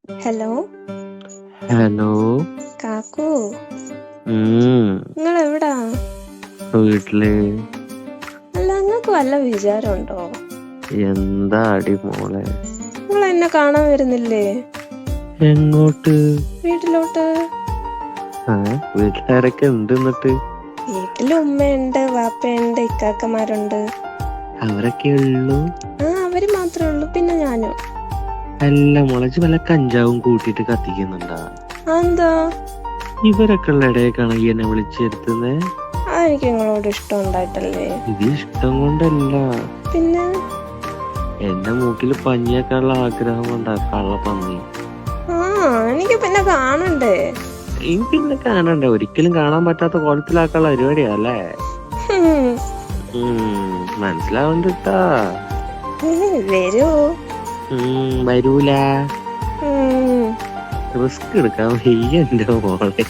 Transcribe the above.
Hello hello. കാക്കു, ഉം നിങ്ങൾ എവിടാ? വീട്ടില്. അല്ല, നിങ്ങൾക്ക് വല്ല വിചാരമുണ്ടോ? എന്താ അടി മോളെ? നിങ്ങൾ എന്നെ കാണാൻ വരുന്നില്ലേ എങ്ങോട്ട്? വീട്ടിലോട്ട്? വീട്ടിലാരൊക്കെ ഉണ്ട് എന്നിട്ട്? വീട്ടില് ഉമ്മയുണ്ട്, വാപ്പയുണ്ട്, ഇക്കാക്കമാരുണ്ട്. അവരൊക്കെ ഉള്ളു? അവര് മാത്രമേ ഉള്ളൂ, പിന്നെ ഞാനും. അല്ല മുളച്ച് വല്ല കഞ്ചാവും കൂട്ടിയിട്ട് കത്തിക്കുന്നുണ്ടാ? എന്താ ഇവരൊക്കെ ഉള്ള ഇടയൊക്കെയാണ് ഈ എന്നെ വിളിച്ചെടുത്തുന്നേ? എനിക്ക് നിങ്ങളോട് ഇഷ്ടം ഉണ്ടായിട്ടല്ലേ? ഇത് ഇഷ്ടം കൊണ്ടല്ല, പിന്നെ എന്റെ മൂക്കില് പഞ്ഞിയേക്കാനുള്ള ആഗ്രഹം കൊണ്ടാ. കള്ള പന്നി. എനിക്ക് പിന്നെ കാണണ്ടേ? പിന്നെ കാണണ്ടേ? ഒരിക്കലും കാണാൻ പറ്റാത്ത കോലത്തിലാക്കാനുള്ള പരിപാടിയാ അല്ലേ? മനസ്സിലാവണ്ടിട്ടാ. വരൂ. വരൂല. റിസ്ക് എടുക്കാൻ വയ്യ എന്റെ മോളെ.